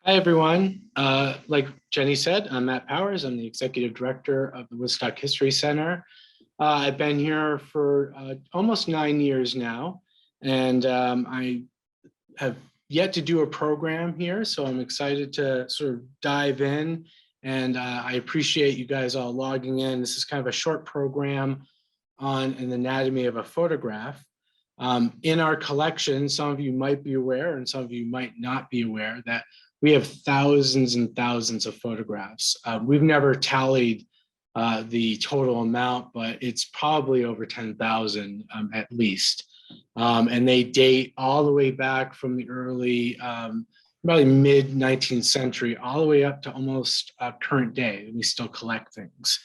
Hi, everyone. Like Jenny said, I'm Matt Powers. I'm the Executive Director of the Woodstock History Center. I've been here for almost 9 years now, and I have yet to do a program here, so I'm excited to sort of dive in, and I appreciate you guys all logging in. This is kind of a short program on an anatomy of a photograph. In our collection, some of you might be aware and some of you might not be aware that we have thousands and thousands of photographs. We've never tallied the total amount, but it's probably over 10,000 at least. And they date all the way back from the early, probably mid 19th century, all the way up to almost current day. We still collect things.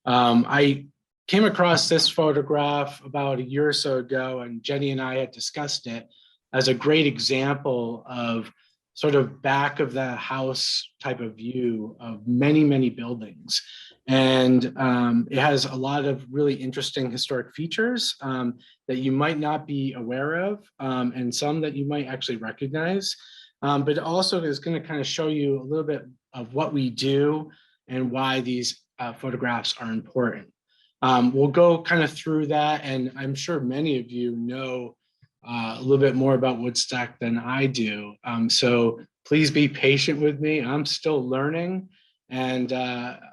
I came across this photograph about a year or so ago, and Jenny and I had discussed it as a great example of sort of back of the house type of view of many, many buildings. And it has a lot of really interesting historic features that you might not be aware of, and some that you might actually recognize. But it also is going to kind of show you a little bit of what we do and why these photographs are important. We'll go kind of through that, and I'm sure many of you know a little bit more about Woodstock than I do. So please be patient with me. I'm still learning, and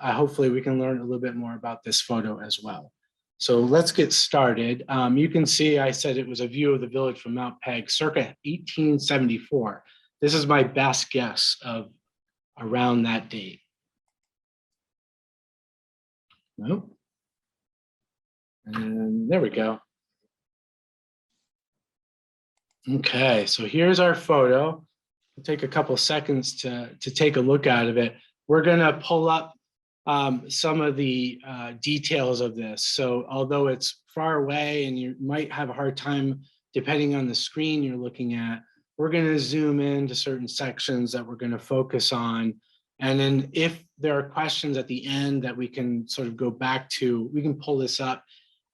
hopefully we can learn a little bit more about this photo as well. So let's get started. You can see I said it was a view of the village from Mount Peg circa 1874. This is my best guess of around that date. Nope. And there we go. Okay, so here's our photo. It'll take a couple seconds to take a look at it. We're gonna pull up some of the details of this. So although it's far away and you might have a hard time depending on the screen you're looking at, we're gonna zoom into certain sections that we're gonna focus on. And then if there are questions at the end that we can sort of go back to, we can pull this up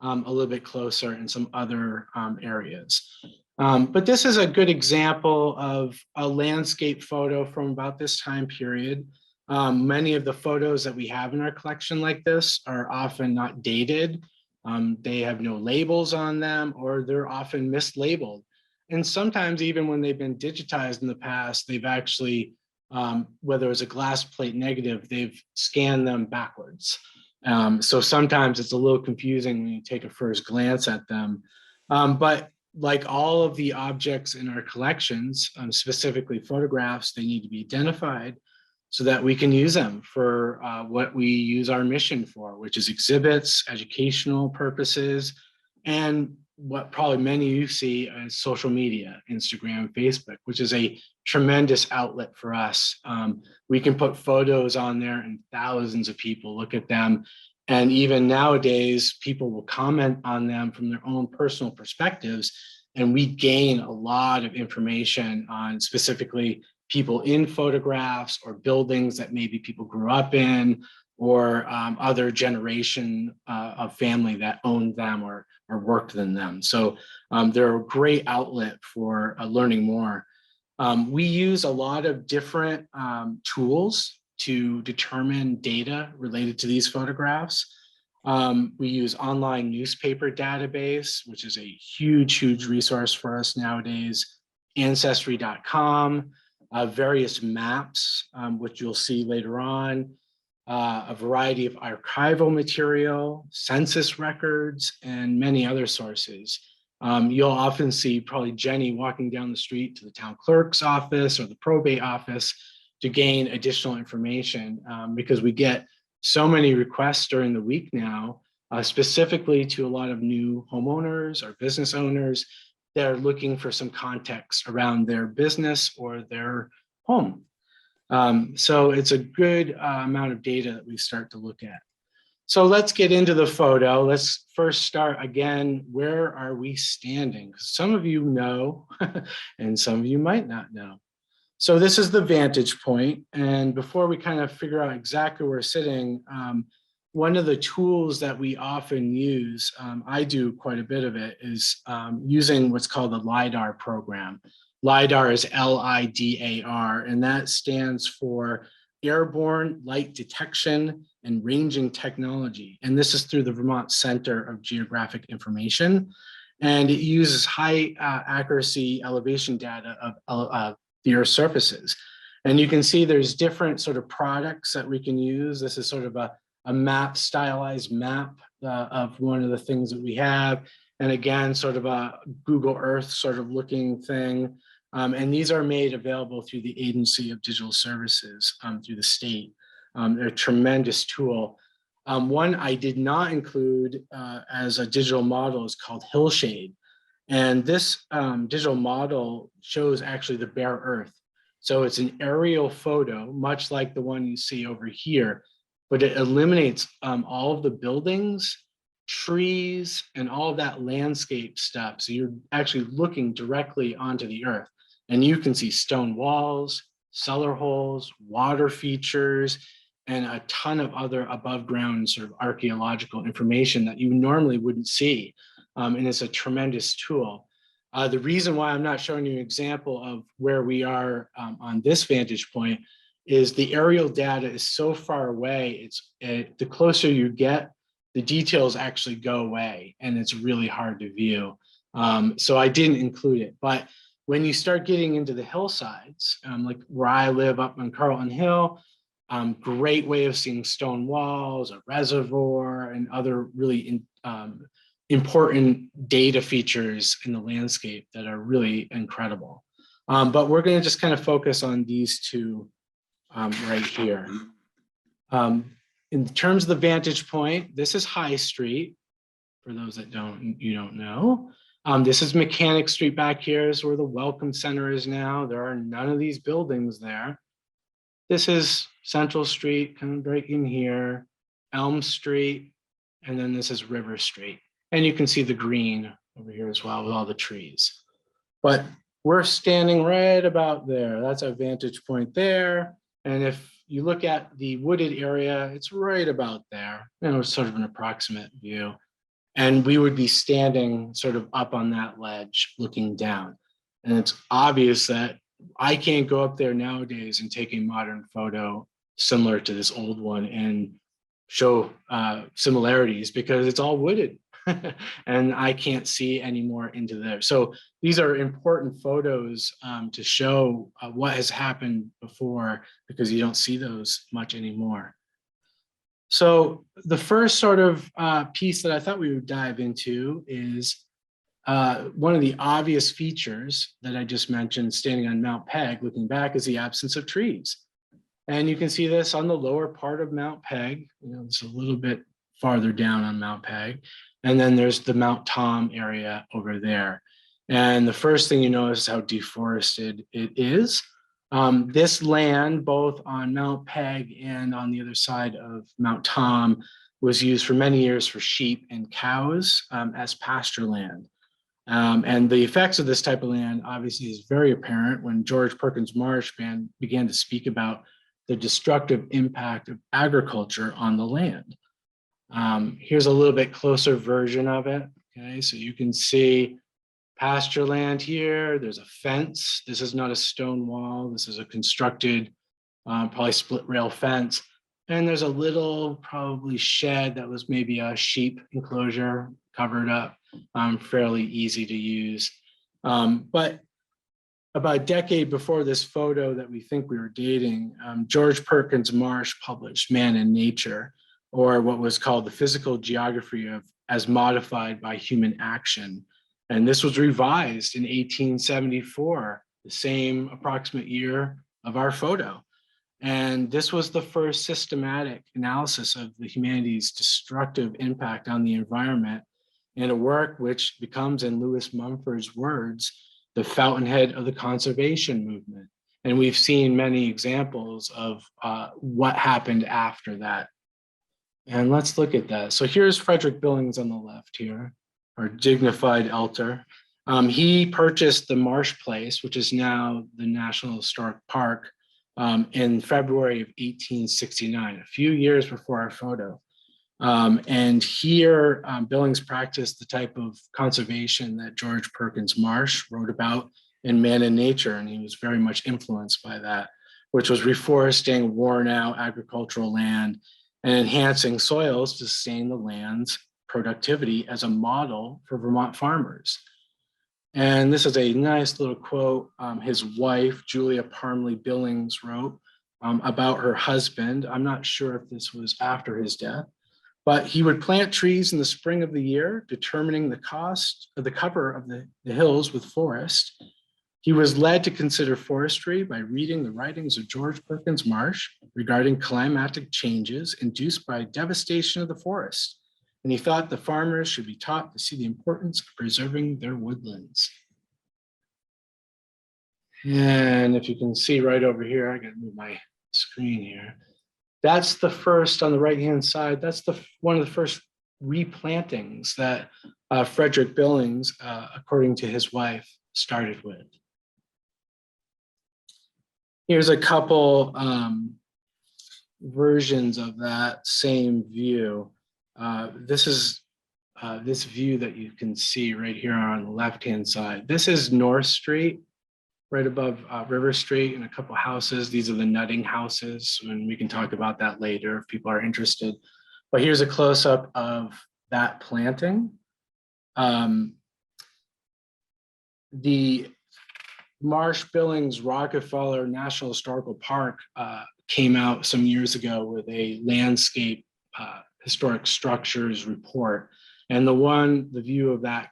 a little bit closer in some other areas. But this is a good example of a landscape photo from about this time period. Many of the photos that we have in our collection like this are often not dated. They have no labels on them, or they're often mislabeled. And sometimes even when they've been digitized in the past, they've actually, whether it's a glass plate negative, they've scanned them backwards. So sometimes it's a little confusing when you take a first glance at them. But like all of the objects in our collections, specifically photographs, they need to be identified so that we can use them for what we use our mission for, which is exhibits, educational purposes, and what probably many of you see as social media, Instagram, Facebook, which is a tremendous outlet for us. We can put photos on there and thousands of people look at them. And even nowadays, people will comment on them from their own personal perspectives. And we gain a lot of information on specifically people in photographs or buildings that maybe people grew up in, or other generation of family that owned them or worked in them. So they're a great outlet for learning more. We use a lot of different tools to determine data related to these photographs. We use online newspaper database, which is a huge, huge resource for us nowadays, ancestry.com, various maps, which you'll see later on, a variety of archival material, census records, and many other sources. You'll often see probably Jenny walking down the street to the town clerk's office or the probate office to gain additional information, because we get so many requests during the week now, specifically to a lot of new homeowners or business owners that are looking for some context around their business or their home. So it's a good amount of data that we start to look at. So let's get into the photo. Let's first start again, where are we standing? Some of you know, and some of you might not know. So this is the vantage point. And before we kind of figure out exactly where we're sitting, one of the tools that we often use, I do quite a bit of it, is using what's called the Lidar program. Lidar is LIDAR, and that stands for Airborne Light Detection and Ranging Technology. And this is through the Vermont Center of Geographic Information. And it uses high accuracy elevation data of the Earth's surfaces. And you can see there's different sort of products that we can use. This is sort of a map, stylized map of one of the things that we have. And again, sort of a Google Earth sort of looking thing. And these are made available through the Agency of Digital Services through the state. They're a tremendous tool. One I did not include as a digital model is called Hillshade. And this digital model shows actually the bare earth. So it's an aerial photo, much like the one you see over here, but it eliminates all of the buildings, trees, and all of that landscape stuff. So you're actually looking directly onto the earth, and you can see stone walls, cellar holes, water features, and a ton of other above ground sort of archaeological information that you normally wouldn't see. And it's a tremendous tool. The reason why I'm not showing you an example of where we are on this vantage point is the aerial data is so far away. The closer you get, the details actually go away, and it's really hard to view. So I didn't include it. But when you start getting into the hillsides, like where I live up on Carlton Hill, great way of seeing stone walls, a reservoir, and other really important data features in the landscape that are really incredible. But we're going to just kind of focus on these two right here. In terms of the vantage point, this is High Street. For those that don't know. This is Mechanic Street back here, is where the Welcome Center is now. There are none of these buildings there. This is Central Street, kind of right in here, Elm Street, and then this is River Street. And you can see the green over here as well with all the trees. But we're standing right about there. That's our vantage point there. And if you look at the wooded area, it's right about there. It's sort of an approximate view. And we would be standing sort of up on that ledge looking down. And it's obvious that I can't go up there nowadays and take a modern photo similar to this old one and show similarities because it's all wooded and I can't see any more into there. So these are important photos to show what has happened before, because you don't see those much anymore. So the first sort of piece that I thought we would dive into is one of the obvious features that I just mentioned, standing on Mount Peg, looking back, is the absence of trees. And you can see this on the lower part of Mount Peg. It's a little bit farther down on Mount Peg. And then there's the Mount Tom area over there. And the first thing you notice is how deforested it is. This land, both on Mount Peg and on the other side of Mount Tom, was used for many years for sheep and cows as pasture land. And the effects of this type of land obviously is very apparent when George Perkins Marsh began to speak about the destructive impact of agriculture on the land. Here's a little bit closer version of it. Okay, so you can see pasture land here. There's a fence. This is not a stone wall. This is a constructed, probably split rail fence. And there's a little probably shed that was maybe a sheep enclosure covered up, fairly easy to use. But about a decade before this photo that we think we were dating, George Perkins Marsh published Man and Nature, or what was called the Physical Geography of as Modified by Human Action. And this was revised in 1874, the same approximate year of our photo. And this was the first systematic analysis of the humanity's destructive impact on the environment, in a work which becomes, in Lewis Mumford's words, the fountainhead of the conservation movement. And we've seen many examples of what happened after that. And let's look at that. So here's Frederick Billings on the left here, our dignified elder. He purchased the Marsh Place, which is now the National Historic Park, in February of 1869, a few years before our photo. And here, Billings practiced the type of conservation that George Perkins Marsh wrote about in Man and Nature, and he was very much influenced by that, which was reforesting worn out agricultural land and enhancing soils to sustain the land's productivity as a model for Vermont farmers. And this is a nice little quote his wife, Julia Parmley Billings, wrote about her husband. I'm not sure if this was after his death, but he would plant trees in the spring of the year, determining the cost of the cover of the hills with forest. He was led to consider forestry by reading the writings of George Perkins Marsh regarding climatic changes induced by devastation of the forest. And he thought the farmers should be taught to see the importance of preserving their woodlands. And if you can see right over here, I gotta move my screen here. That's the first on the right-hand side. That's one of the first replantings that Frederick Billings, according to his wife, started with. Here's a couple versions of that same view. This is this view that you can see right here on the left-hand side. This is North Street, right above River Street, and a couple houses. These are the nutting houses, and we can talk about that later if people are interested. But here's a close-up of that planting. The Marsh Billings Rockefeller National Historical Park came out some years ago with a landscape historic structures report. And the view of that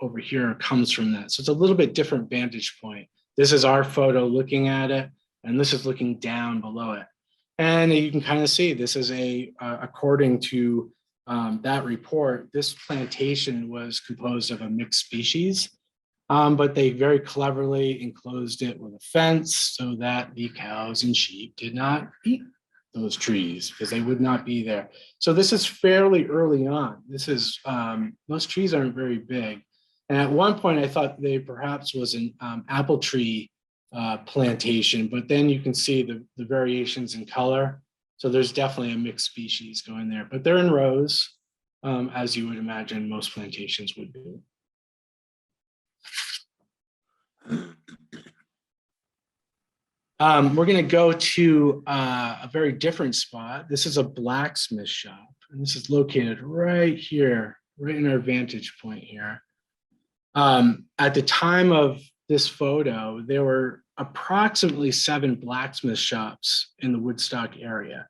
over here comes from that. So it's a little bit different vantage point. This is our photo looking at it, and this is looking down below it. And you can kind of see this is according to that report, this plantation was composed of a mixed species, but they very cleverly enclosed it with a fence so that the cows and sheep did not eat those trees because they would not be there. So this is fairly early on. This is, those trees aren't very big. And at one point I thought they perhaps was an apple tree plantation, but then you can see the variations in color. So there's definitely a mixed species going there, but they're in rows, as you would imagine most plantations would be. We're going to go to a very different spot. This is a blacksmith shop, and this is located right here, right in our vantage point here. At the time of this photo, there were approximately 7 blacksmith shops in the Woodstock area.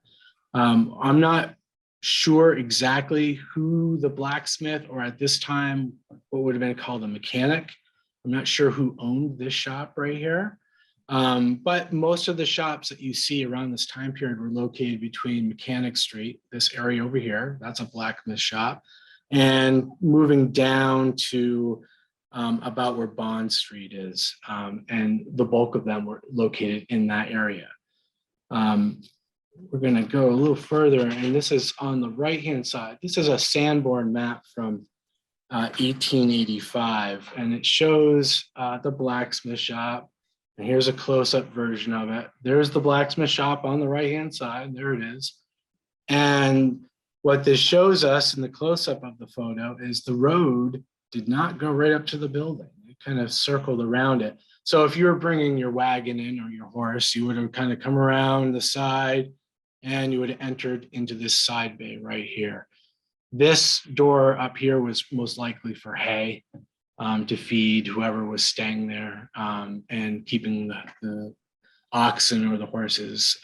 I'm not sure exactly who the blacksmith, or at this time, what would have been called a mechanic. I'm not sure who owned this shop right here. But most of the shops that you see around this time period were located between Mechanic Street, this area over here, that's a blacksmith shop, and moving down to about where Bond Street is. And the bulk of them were located in that area. We're going to go a little further, and this is on the right-hand side. This is a Sanborn map from 1885, and it shows the blacksmith shop. And here's a close-up version of it. There's the blacksmith shop on the right-hand side. There it is. And what this shows us in the close-up of the photo is the road did not go right up to the building. It kind of circled around it. So if you were bringing your wagon in or your horse, you would have kind of come around the side and you would have entered into this side bay right here. This door up here was most likely for hay. To feed whoever was staying there and keeping the oxen or the horses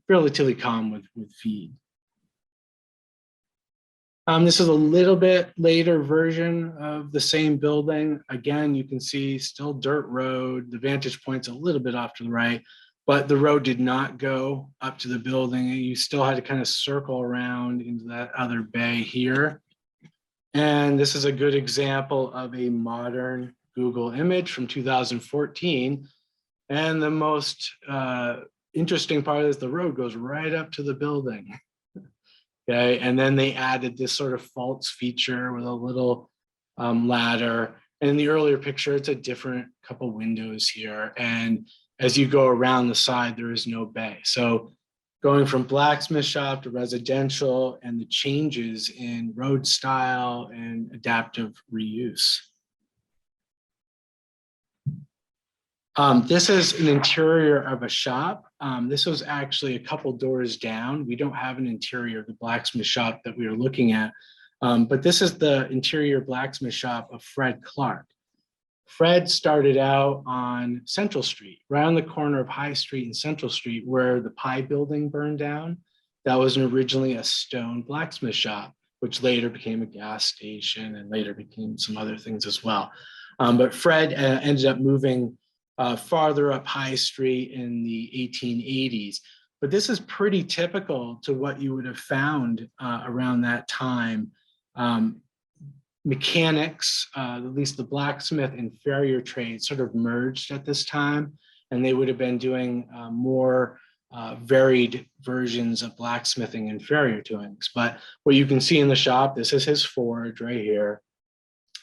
relatively calm with feed. This is a little bit later version of the same building. Again, you can see still dirt road. The vantage point's a little bit off to the right, but the road did not go up to the building. You still had to kind of circle around into that other bay here. And this is a good example of a modern Google image from 2014. And the most interesting part is the road goes right up to the building. Okay, and then they added this sort of false feature with a little ladder. And in the earlier picture, it's a different couple windows here. And as you go around the side, there is no bay. So going from blacksmith shop to residential and the changes in road style and adaptive reuse. This is an interior of a shop. This was actually a couple doors down. We don't have an interior of the blacksmith shop that we were looking at, but this is the interior blacksmith shop of Fred Clark. Fred started out on Central Street, right on the corner of High Street and Central Street, where the Pie Building burned down. That was originally a stone blacksmith shop, which later became a gas station and later became some other things as well. But Fred ended up moving farther up High Street in the 1880s. But this is pretty typical to what you would have found around that time. Mechanics, at least the blacksmith and farrier trade, sort of merged at this time, and they would have been doing more varied versions of blacksmithing and farrier doings. But what you can see in the shop, this is his forge right here.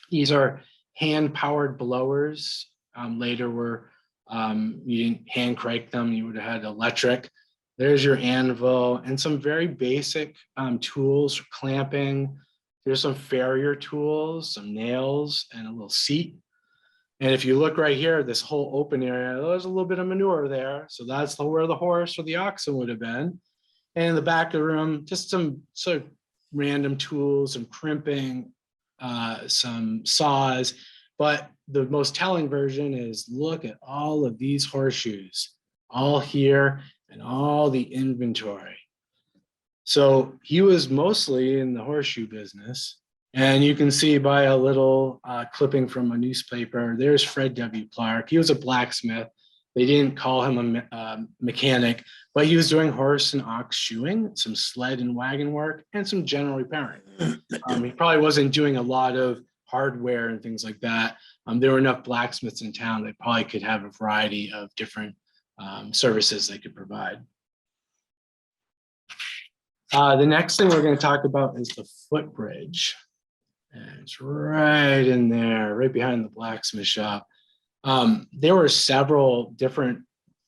These are hand-powered blowers. Later were, you didn't hand crank them, you would have had electric. There's your anvil and some very basic tools for clamping. There's some farrier tools, some nails, and a little seat. And if you look right here, this whole open area, there's a little bit of manure there. So that's where the horse or the oxen would have been. And in the back of the room, just some sort of random tools, some crimping, some saws. But the most telling version is look at all of these horseshoes, all here and all the inventory. So he was mostly in the horseshoe business. And you can see by a little clipping from a newspaper, there's Fred W. Clark. He was a blacksmith. They didn't call him a mechanic, but he was doing horse and ox shoeing, some sled and wagon work, and some general repairing. He probably wasn't doing a lot of hardware and things like that. There were enough blacksmiths in town that probably could have a variety of different services they could provide. The next thing we're going to talk about is the footbridge. And it's right in there, right behind the blacksmith shop. There were several different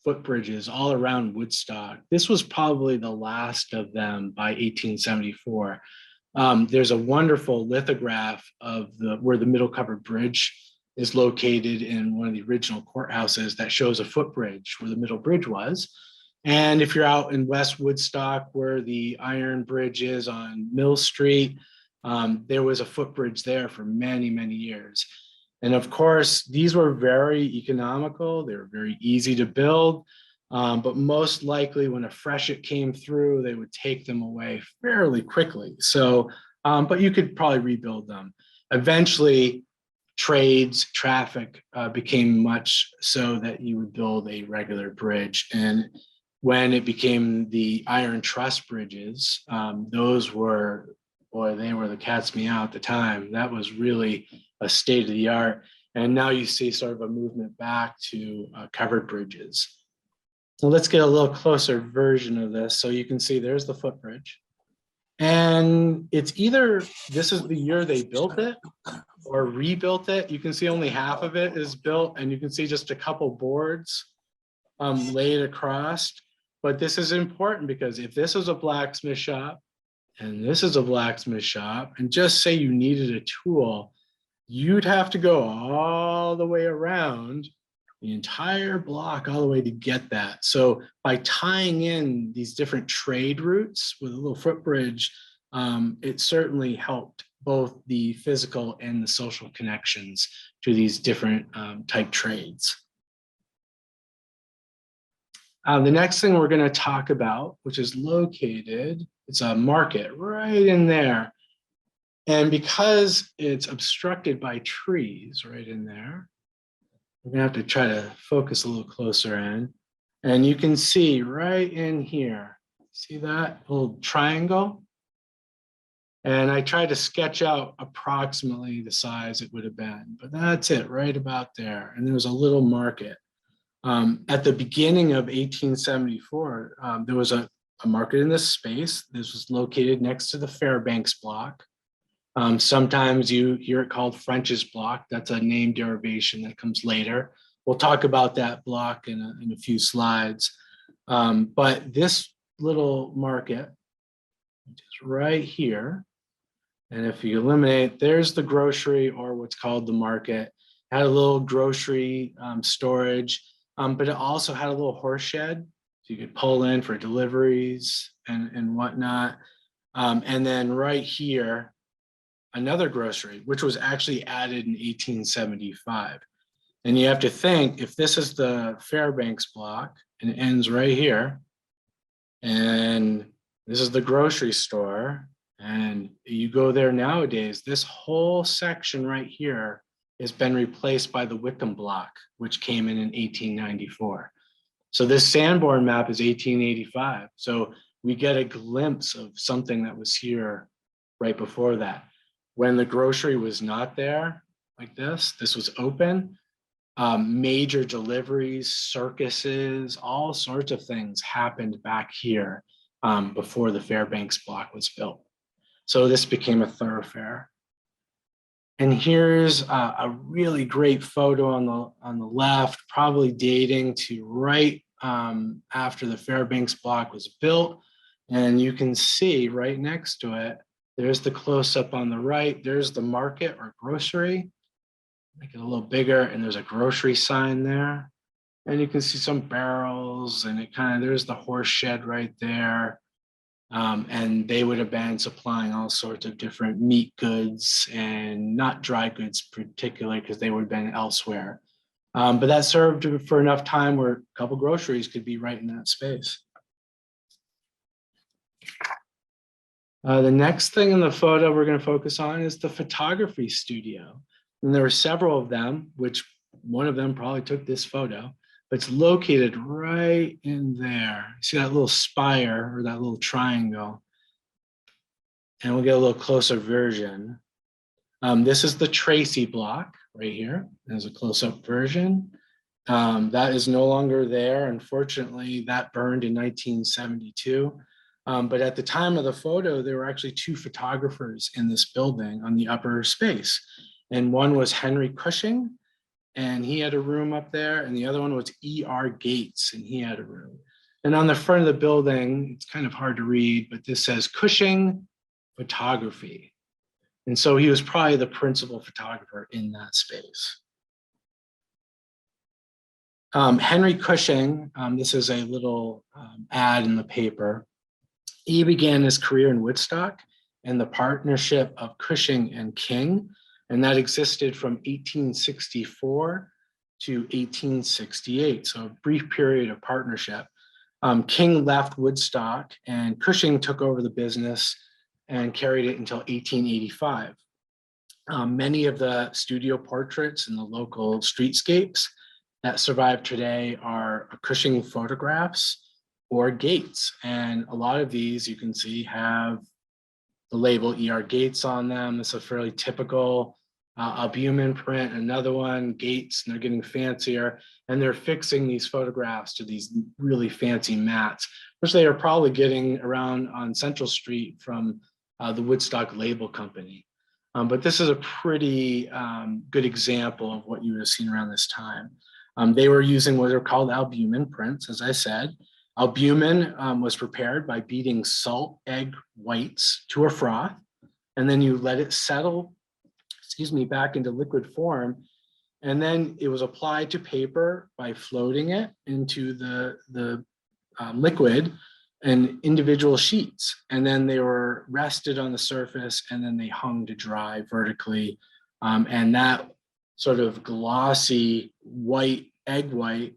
footbridges all around Woodstock. This was probably the last of them by 1874. There's a wonderful lithograph of where the Middle Covered Bridge is located in one of the original courthouses that shows a footbridge where the middle bridge was. And if you're out in West Woodstock where the iron bridge is on Mill Street, there was a footbridge there for many, many years. And of course, these were very economical. They were very easy to build, but most likely when a freshet came through, they would take them away fairly quickly. So, but you could probably rebuild them. Eventually, traffic became much so that you would build a regular bridge. And when it became the iron truss bridges, those were, boy, they were the cat's meow at the time. That was really a state of the art. And now you see sort of a movement back to covered bridges. So let's get a little closer version of this. So you can see there's the footbridge. And it's either this is the year they built it or rebuilt it. You can see only half of it is built, and you can see just a couple boards laid across. But this is important because if this is a blacksmith shop and this is a blacksmith shop, and just say you needed a tool, you'd have to go all the way around the entire block all the way to get that. So by tying in these different trade routes with a little footbridge, it certainly helped both the physical and the social connections to these different type trades. The next thing we're going to talk about, which is located, it's a market right in there. And because it's obstructed by trees right in there, we're gonna have to try to focus a little closer in. And you can see right in here, see that little triangle? And I tried to sketch out approximately the size it would have been, but that's it right about there. And there was a little market. At the beginning of 1874, there was a market in this space. This was located next to the Fairbanks block. Sometimes you hear it called French's block. That's a name derivation that comes later. We'll talk about that block in a few slides. But this little market is right here. And if you eliminate, there's the grocery or what's called the market. Had a little grocery storage, but it also had a little horse shed, so you could pull in for deliveries and whatnot. And then right here, another grocery, which was actually added in 1875. And you have to think, if this is the Fairbanks block and it ends right here, and this is the grocery store, and you go there nowadays, this whole section right here has been replaced by the Wickham block, which came in 1894. So this Sanborn map is 1885. So we get a glimpse of something that was here right before that. When the grocery was not there, like this was open. Major deliveries, circuses, all sorts of things happened back here before the Fairbanks block was built. So this became a thoroughfare. And here's a really great photo on the left, probably dating to right after the Fairbanks block was built. And you can see right next to it, there's the close-up on the right. There's the market or grocery. Make it a little bigger, and there's a grocery sign there. And you can see some barrels, and there's the horse shed right there. And they would have been supplying all sorts of different meat goods and not dry goods particularly, because they would have been elsewhere. But that served for enough time where a couple groceries could be right in that space. The next thing in the photo we're going to focus on is the photography studio. And there were several of them, which one of them probably took this photo, but it's located right in there. See that little spire or that little triangle? And we'll get a little closer version. This is the Tracy block right here. There's a close-up version. That is no longer there. Unfortunately, that burned in 1972. But at the time of the photo, there were actually two photographers in this building on the upper space. And one was Henry Cushing, and he had a room up there. And the other one was E.R. Gates, and he had a room. And on the front of the building, it's kind of hard to read, but this says Cushing Photography. And so he was probably the principal photographer in that space. Henry Cushing, this is a little ad in the paper. He began his career in Woodstock and the partnership of Cushing and King, and that existed from 1864 to 1868, so a brief period of partnership. King left Woodstock and Cushing took over the business and carried it until 1885. Many of the studio portraits in the local streetscapes that survive today are Cushing photographs or Gates. And a lot of these you can see have the label E.R. Gates on them. This is a fairly typical albumin print. Another one, Gates, and they're getting fancier. And they're fixing these photographs to these really fancy mats, which they are probably getting around on Central Street from the Woodstock Label Company. But this is a pretty good example of what you would have seen around this time. They were using what are called albumin prints, as I said. Albumin was prepared by beating salt egg whites to a froth, and then you let it settle, back into liquid form. And then it was applied to paper by floating it into the liquid in individual sheets. And then they were rested on the surface, and then they hung to dry vertically. And that sort of glossy white, egg white,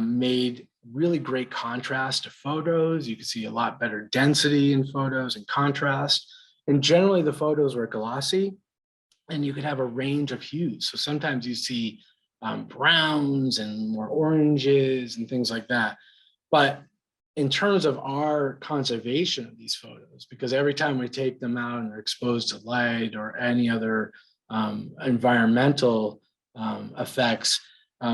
made really great contrast to photos. You could see a lot better density in photos and contrast. And generally the photos were glossy, and you could have a range of hues. So sometimes you see browns and more oranges and things like that. But in terms of our conservation of these photos, because every time we take them out and they're exposed to light or any other environmental effects,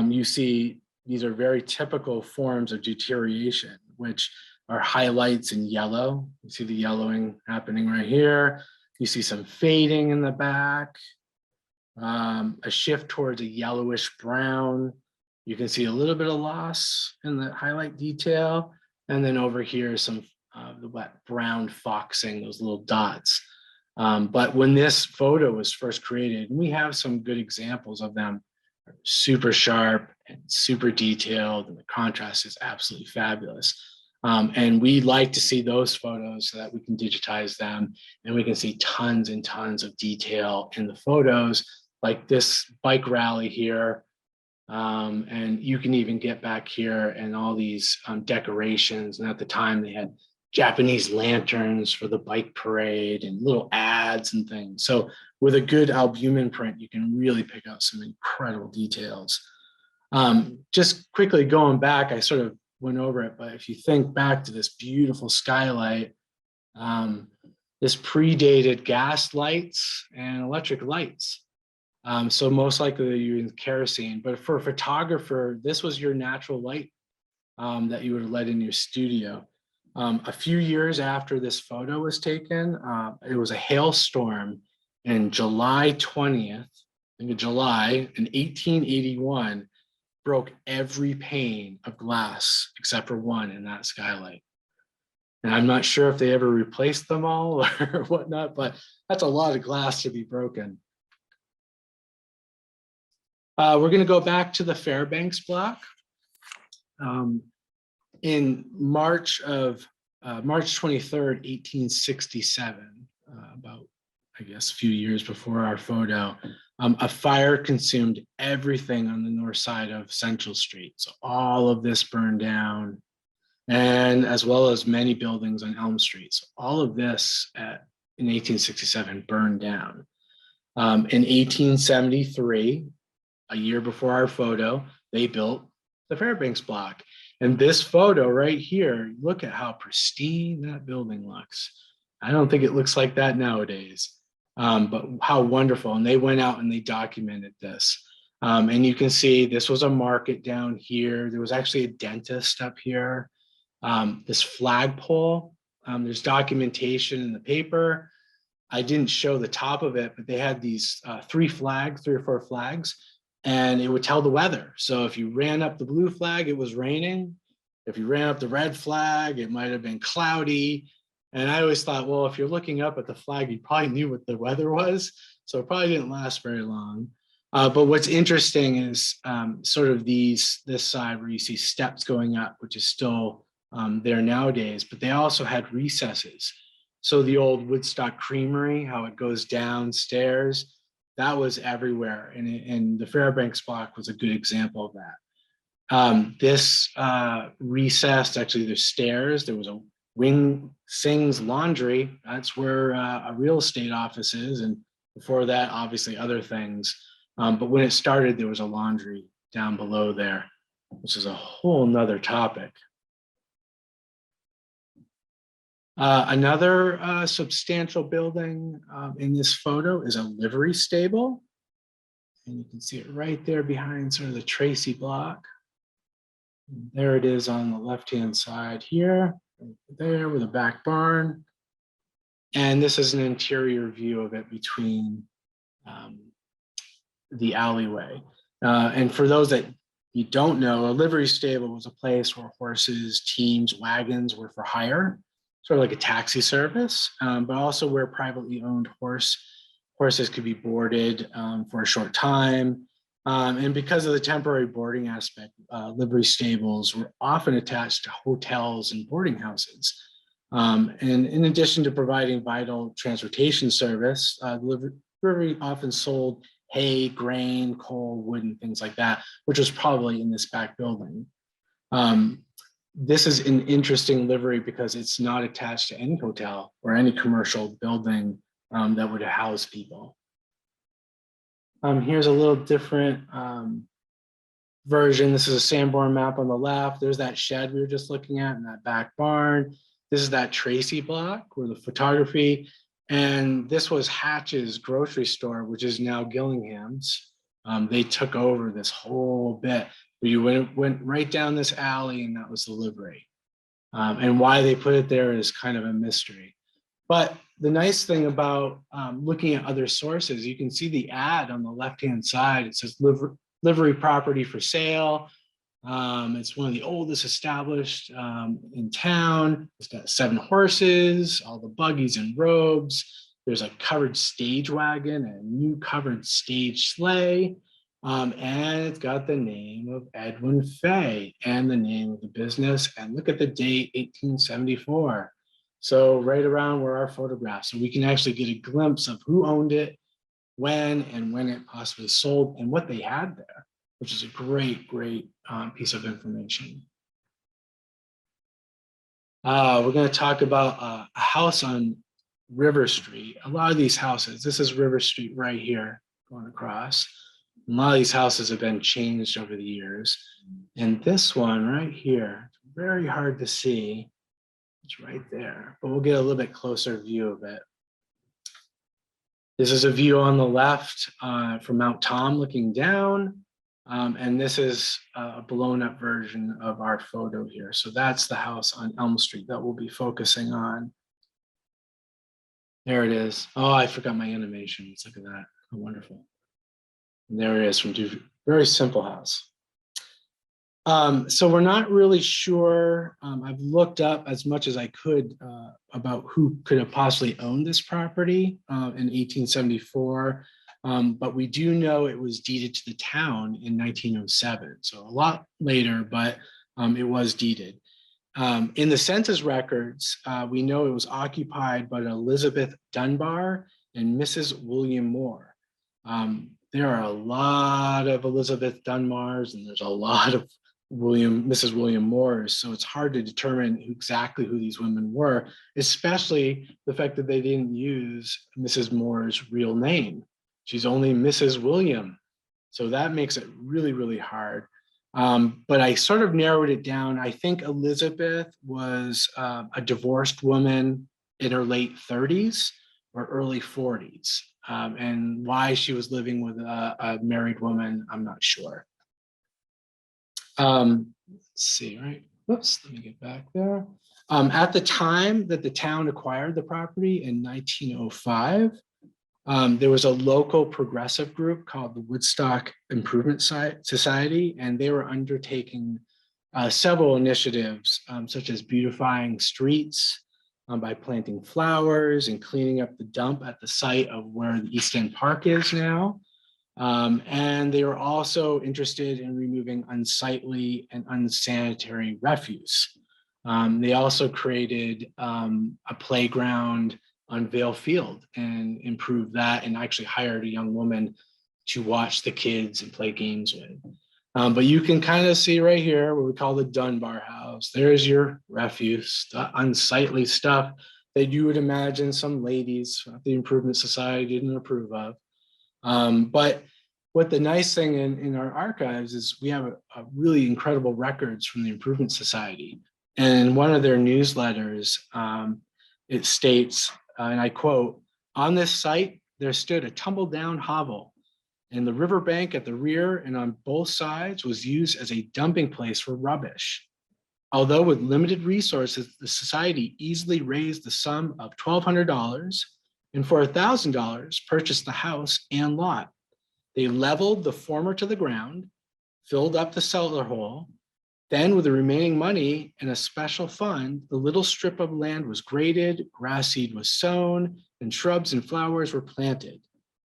you see these are very typical forms of deterioration, which are highlights in yellow. You see the yellowing happening right here. You see some fading in the back, a shift towards a yellowish brown. You can see a little bit of loss in the highlight detail. And then over here, some the wet brown foxing, those little dots. But when this photo was first created, and we have some good examples of them are super sharp and super detailed, and the contrast is absolutely fabulous. And we like to see those photos so that we can digitize them and we can see tons and tons of detail in the photos, like this bike rally here. And you can even get back here and all these decorations. And at the time they had Japanese lanterns for the bike parade and little ads and things. So with a good albumin print, you can really pick out some incredible details. Just quickly going back, I sort of went over it, but if you think back to this beautiful skylight, this predated gas lights and electric lights. So most likely they're using kerosene, but for a photographer, this was your natural light that you would have let in your studio. A few years after this photo was taken, it was a hailstorm in July 20th, in July in 1881, broke every pane of glass except for one in that skylight. And I'm not sure if they ever replaced them all or whatnot, but that's a lot of glass to be broken. We're going to go back to the Fairbanks block. In March 23rd, 1867, about, I guess, a few years before our photo, a fire consumed everything on the north side of Central Street. So all of this burned down, and as well as many buildings on Elm Street. So all of this in 1867 burned down. In 1873, a year before our photo, they built the Fairbanks block. And this photo right here, look at how pristine that building looks. I don't think it looks like that nowadays, but how wonderful. And they went out and they documented this. And you can see this was a market down here. There was actually a dentist up here. This flagpole, there's documentation in the paper. I didn't show the top of it, but they had these 3 or 4 flags, and it would tell the weather. So if you ran up the blue flag, it was raining. If you ran up the red flag, it might have been cloudy. And I always thought, well, if you're looking up at the flag, you probably knew what the weather was. So it probably didn't last very long. But what's interesting is sort of this side where you see steps going up, which is still there nowadays, but they also had recesses. So the old Woodstock Creamery, how it goes downstairs, that was everywhere. And the Fairbanks block was a good example of that. This recess, actually there's stairs. There was a Wing Sing's Laundry. That's where a real estate office is. And before that, obviously other things. But when it started, there was a laundry down below there, which is a whole nother topic. Another substantial building in this photo is a livery stable. And you can see it right there behind sort of the Tracy block. And there it is on the left-hand side here, right there with a back barn. And this is an interior view of it between the alleyway. And for those that you don't know, a livery stable was a place where horses, teams, wagons were for hire, sort of like a taxi service, but also where privately owned horses could be boarded for a short time. And because of the temporary boarding aspect, livery stables were often attached to hotels and boarding houses. And in addition to providing vital transportation service, livery often sold hay, grain, coal, wood, and things like that, which was probably in this back building. This is an interesting livery because it's not attached to any hotel or any commercial building that would house people. Here's a little different version. This is a Sanborn map on the left. There's that shed we were just looking at in that back barn. This is that Tracy block where the photography, and this was Hatch's grocery store, which is now Gillingham's. They took over this whole bit. You went right down this alley, and that was the livery. And why they put it there is kind of a mystery. But the nice thing about looking at other sources, you can see the ad on the left-hand side. It says livery property for sale. It's one of the oldest established in town. It's got 7 horses, all the buggies and robes. There's a covered stage wagon and a new covered stage sleigh. And it's got the name of Edwin Fay and the name of the business. And look at the date, 1874. So right around where our photographs, so we can actually get a glimpse of who owned it, when, and when it possibly sold, and what they had there, which is a great piece of information. We're going to talk about a house on River Street. A lot of these houses, this is River Street right here going across. A lot of these houses have been changed over the years. And this one right here, it's very hard to see. It's right there, but we'll get a little bit closer view of it. This is a view on the left from Mount Tom looking down. And this is a blown up version of our photo here. So that's the house on Elm Street that we'll be focusing on. There it is. Oh, I forgot my animations. Look at that. How wonderful. And there it is from very simple house. So we're not really sure. I've looked up as much as I could about who could have possibly owned this property in 1874. But we do know it was deeded to the town in 1907. So a lot later, but it was deeded. In the census records, we know it was occupied by Elizabeth Dunbar and Mrs. William Moore. There are a lot of Elizabeth Dunbars and there's a lot of Mrs. William Moores, so it's hard to determine exactly who these women were, especially the fact that they didn't use Mrs. Moore's real name. She's only Mrs. William, so that makes it really hard. But I sort of narrowed it down. I think Elizabeth was a divorced woman in her late 30s or early 40s, and why she was living with a married woman, I'm not sure. Let's see, right? Whoops, let me get back there. At the time that the town acquired the property in 1905, there was a local progressive group called the Woodstock Improvement Society, and they were undertaking several initiatives, such as beautifying streets by planting flowers and cleaning up the dump at the site of where the East End Park is now. And they were also interested in removing unsightly and unsanitary refuse. They also created a playground on Vale Field and improved that, and actually hired a young woman to watch the kids and play games with. But you can kind of see right here what we call the Dunbar House. There's your refuse, the unsightly stuff that you would imagine some ladies at the Improvement Society didn't approve of. But what the nice thing in our archives is we have a really incredible records from the Improvement Society. And in one of their newsletters, it states, and I quote, "On this site, there stood a tumble down hovel, and the riverbank at the rear and on both sides was used as a dumping place for rubbish. Although with limited resources, the society easily raised the sum of $1,200 and for $1,000 purchased the house and lot. They leveled the former to the ground, filled up the cellar hole. Then with the remaining money in a special fund, the little strip of land was graded, grass seed was sown, and shrubs and flowers were planted.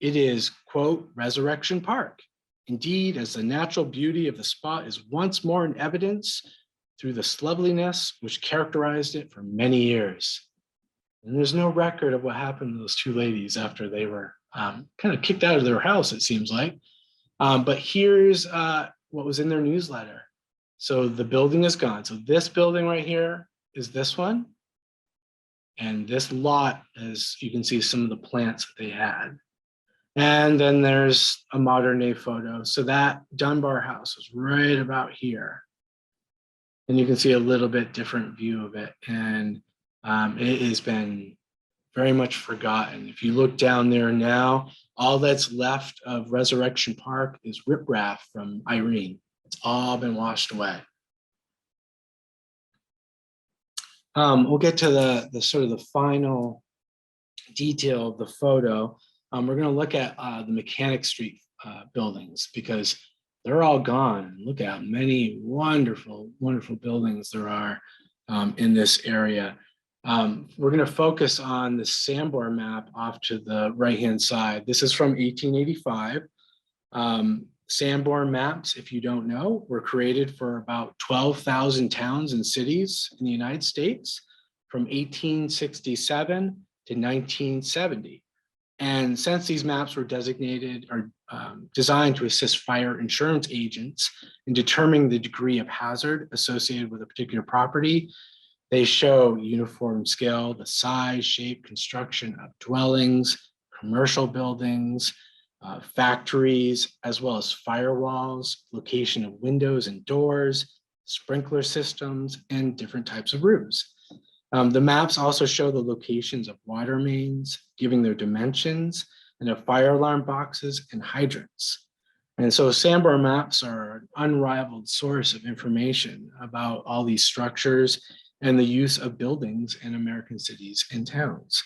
It is, quote, Resurrection Park. Indeed, as the natural beauty of the spot is once more in evidence through the sloveliness which characterized it for many years." And there's no record of what happened to those two ladies after they were kind of kicked out of their house, it seems like. But here's what was in their newsletter. So the building is gone. So this building right here is this one. And this lot, as you can see, some of the plants that they had. And then there's a modern day photo. So that Dunbar house was right about here. And you can see a little bit different view of it. And it has been very much forgotten. If you look down there now, all that's left of Resurrection Park is riprap from Irene. It's all been washed away. We'll get to the sort of the final detail of the photo. We're going to look at the Mechanic Street buildings because they're all gone. Look at how many wonderful buildings there are in this area. We're going to focus on the Sambor map off to the right-hand side. This is from 1885. Sanborn maps, if you don't know, were created for about 12,000 towns and cities in the United States from 1867 to 1970. And since these maps were designated or designed to assist fire insurance agents in determining the degree of hazard associated with a particular property, they show uniform scale, the size, shape, construction of dwellings, commercial buildings, factories, as well as firewalls, location of windows and doors, sprinkler systems, and different types of roofs. The maps also show the locations of water mains, giving their dimensions, and of fire alarm boxes and hydrants. And so Sanborn maps are an unrivaled source of information about all these structures and the use of buildings in American cities and towns.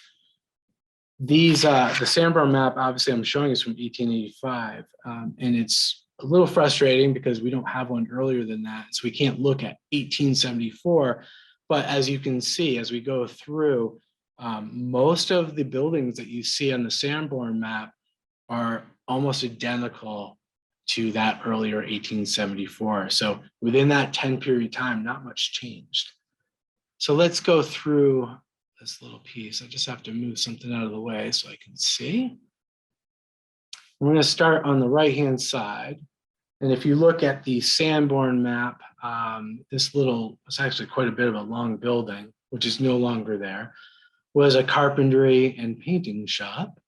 These, the Sanborn map, obviously I'm showing is from 1885, and it's a little frustrating because we don't have one earlier than that, so we can't look at 1874. But as you can see, as we go through, most of the buildings that you see on the Sanborn map are almost identical to that earlier 1874. So within that 10 period time, not much changed. So let's go through this little piece. I just have to move something out of the way so I can see. I'm going to start on the right-hand side. And if you look at the Sanborn map, this little, it's actually quite a bit of a long building, which is no longer there, was a carpentry and painting shop.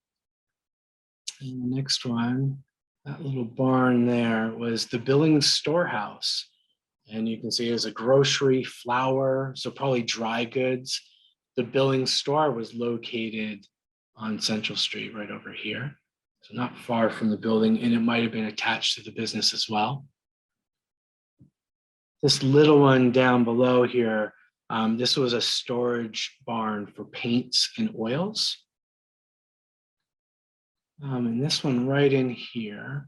And the next one, that little barn there was the Billings storehouse. And you can see it was a grocery, flour, so probably dry goods. The Billings store was located on Central Street right over here. So not far from the building, and it might have been attached to the business as well. This little one down below here, this was a storage barn for paints and oils. And this one right in here,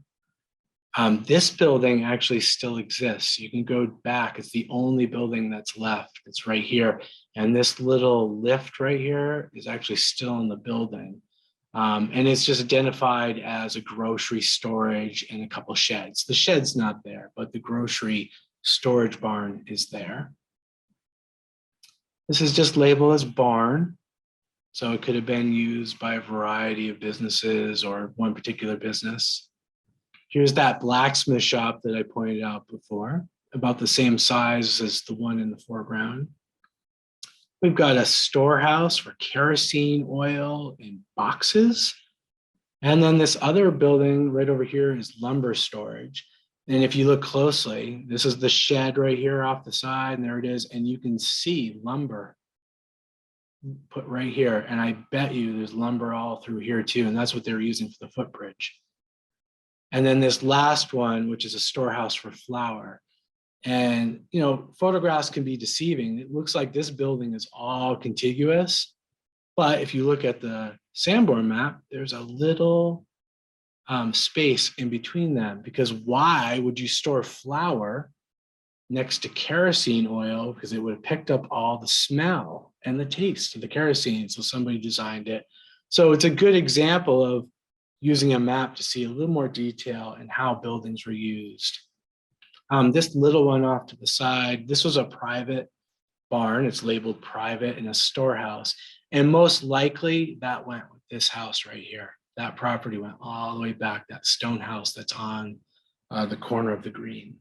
this building actually still exists. You can go back. It's the only building that's left. It's right here. And this little lift right here is actually still in the building. And it's just identified as a grocery storage and a couple sheds. The shed's not there, but the grocery storage barn is there. This is just labeled as barn. So it could have been used by a variety of businesses or one particular business. Here's that blacksmith shop that I pointed out before, about the same size as the one in the foreground. We've got a storehouse for kerosene oil in boxes. And then this other building right over here is lumber storage. And if you look closely, this is the shed right here off the side, and there it is. And you can see lumber put right here. And I bet you there's lumber all through here too. And that's what they're using for the footbridge. And then this last one, which is a storehouse for flour. And, you know, photographs can be deceiving. It looks like this building is all contiguous. But if you look at the Sanborn map, there's a little space in between them, because why would you store flour next to kerosene oil? Because it would have picked up all the smell and the taste of the kerosene. So somebody designed it. So it's a good example of using a map to see a little more detail in how buildings were used. This little one off to the side, this was a private barn. It's labeled private in a storehouse. And most likely that went with this house right here. That property went all the way back, that stone house that's on the corner of the green.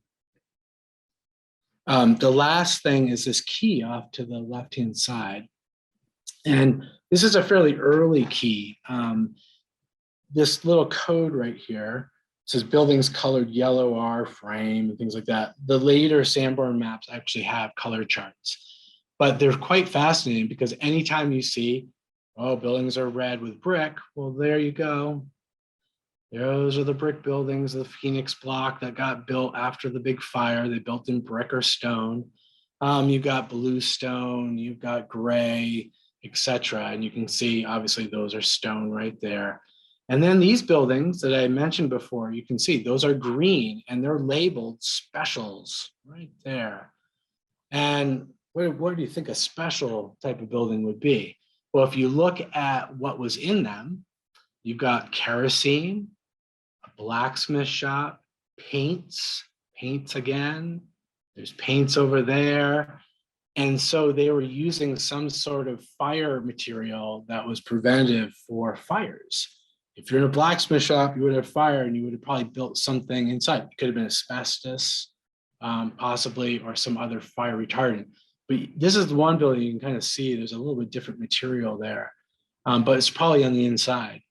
The last thing is this key off to the left-hand side. And this is a fairly early key. This little code right here says buildings colored yellow are frame and things like that. The later Sanborn maps actually have color charts, but they're quite fascinating because anytime you see, oh, buildings are red with brick, well, there you go. Those are the brick buildings, the Phoenix block that got built after the big fire. They built in brick or stone. You've got blue stone, you've got gray, etc. And you can see, obviously, those are stone right there. And then these buildings that I mentioned before, you can see those are green and they're labeled specials right there. And what do you think a special type of building would be? Well, if you look at what was in them, you've got kerosene, a blacksmith shop, paints again. There's paints over there. And so they were using some sort of fire material that was preventive for fires. If you're in a blacksmith shop, you would have fire and you would have probably built something inside. It could have been asbestos, possibly, or some other fire retardant. But this is the one building you can kind of see there's a little bit different material there, but it's probably on the inside.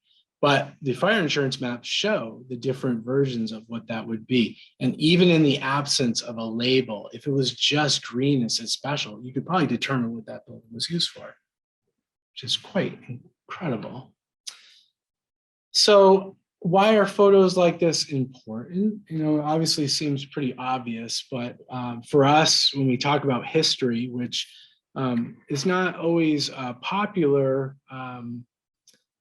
But the fire insurance maps show the different versions of what that would be. And even in the absence of a label, if it was just green and said special, you could probably determine what that building was used for, which is quite incredible. So why are photos like this important? You know, obviously seems pretty obvious, but for us, when we talk about history, which is not always a popular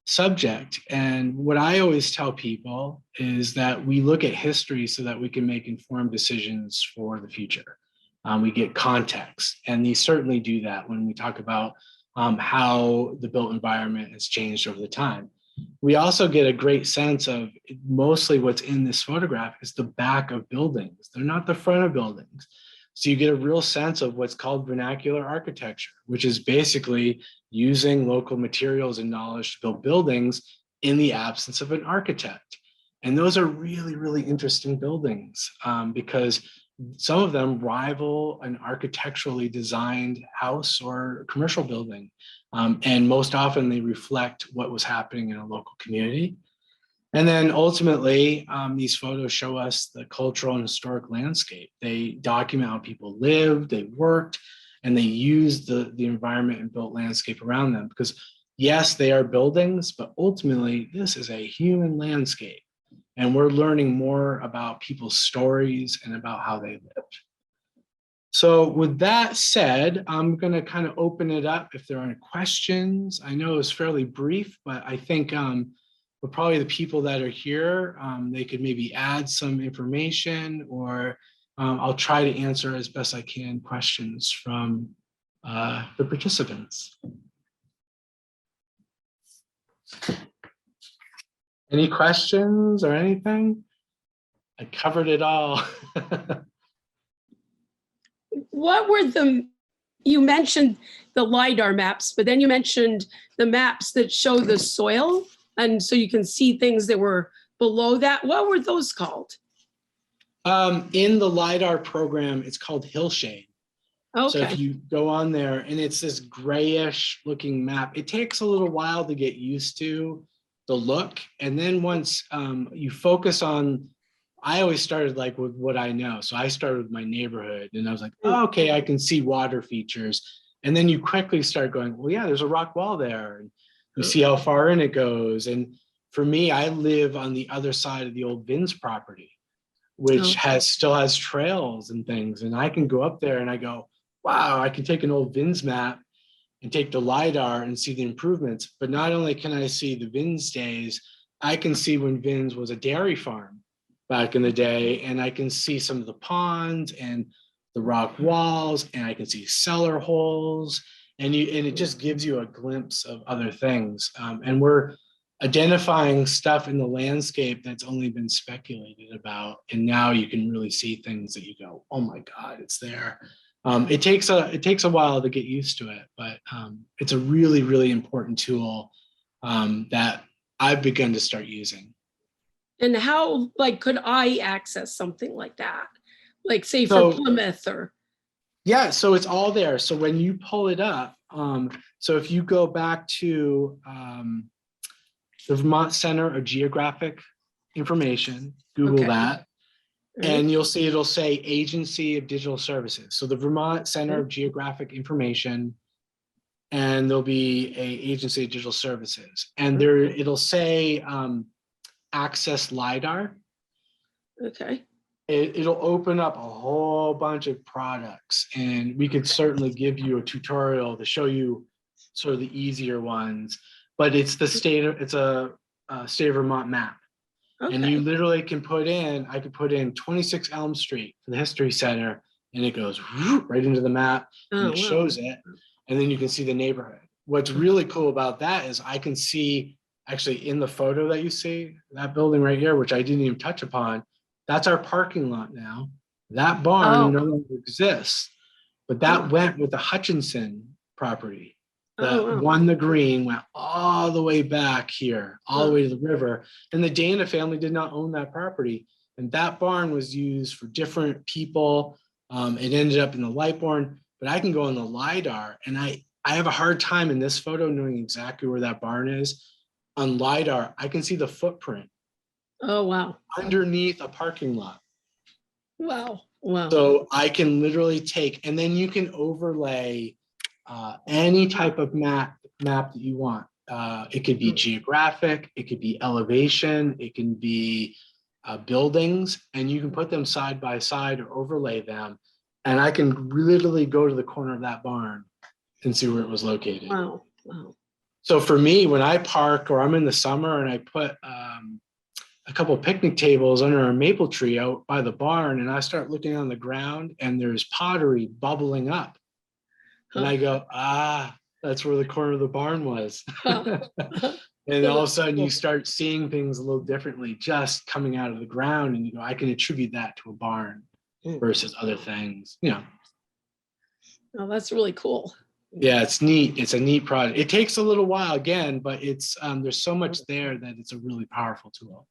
subject. And what I always tell people is that we look at history so that we can make informed decisions for the future. We get context, and these certainly do that when we talk about how the built environment has changed over the time. We also get a great sense of mostly what's in this photograph is the back of buildings. They're not the front of buildings. So you get a real sense of what's called vernacular architecture, which is basically using local materials and knowledge to build buildings in the absence of an architect. And those are really, really interesting buildings because some of them rival an architecturally designed house or commercial building. And most often they reflect what was happening in a local community. And then ultimately, these photos show us the cultural and historic landscape. They document how people lived, they worked, and they used the environment and built landscape around them. Because yes, they are buildings, but ultimately this is a human landscape. And we're learning more about people's stories and about how they lived. So with that said, I'm going to kind of open it up if there are any questions. I know it's fairly brief, but I think but probably the people that are here, they could maybe add some information, or I'll try to answer as best I can questions from the participants. Any questions or anything? I covered it all. What were you mentioned the Lidar maps, but then you mentioned the maps that show the soil. And so you can see things that were below that. What were those called? In the Lidar program, it's called Hillshade. Okay. So if you go on there and it's this grayish looking map, it takes a little while to get used to the look. And then once you focus on, I always started like with what I know. So I started with my neighborhood and I was like, oh, okay, I can see water features. And then you quickly start going, well, yeah, there's a rock wall there. And you see how far in it goes. And for me, I live on the other side of the old Vins property, which still has trails and things. And I can go up there and I go, wow, I can take an old Vins map and take the Lidar and see the improvements. But not only can I see the Vins days, I can see when Vins was a dairy farm back in the day. And I can see some of the ponds and the rock walls, and I can see cellar holes. And it just gives you a glimpse of other things. And we're identifying stuff in the landscape that's only been speculated about. And now you can really see things that you go, oh my God, it's there. It takes a while to get used to it, but it's a really, really important tool that I've begun to start using. And how, like, could I access something like that? Like, say, for Plymouth or? Yeah, so it's all there. So when you pull it up, so if you go back to the Vermont Center of Geographic Information, Google that, and you'll see it'll say Agency of Digital Services. So the Vermont Center of Geographic Information, and there'll be a Agency of Digital Services. And there it'll say Access Lidar. Okay. It'll open up a whole bunch of products, and we could certainly give you a tutorial to show you sort of the easier ones, but it's a state of Vermont map. Okay. And you literally can I could put in 26 Elm Street for the History Center, and it goes right into the map, and it shows it, and then you can see the neighborhood. What's really cool about that is I can see, actually in the photo that you see, that building right here, which I didn't even touch upon, That's our parking lot now. That Oh. barn no longer exists, but that went with the Hutchinson property. That Oh, wow. won the green, went all the way back here, all the way to the river. And the Dana family did not own that property. And that barn was used for different people. It ended up in the light barn, but I can go on the Lidar, and I have a hard time in this photo knowing exactly where that barn is. On Lidar, I can see the footprint Oh, wow. underneath a parking lot. Wow. Wow. So I can literally take, and then you can overlay any type of map that you want. It could be geographic, it could be elevation, it can be buildings, and you can put them side by side or overlay them. And I can literally go to the corner of that barn and see where it was located. Wow. Wow. So for me, when I park or I'm in the summer and I put a couple of picnic tables under a maple tree out by the barn, and I start looking on the ground and there's pottery bubbling up. And I go, that's where the corner of the barn was. And all of a sudden you start seeing things a little differently just coming out of the ground, and you go, I can attribute that to a barn versus other things, you know. Oh, that's really cool. Yeah, it's neat. It's a neat project. It takes a little while again, but it's there's so much there that it's a really powerful tool.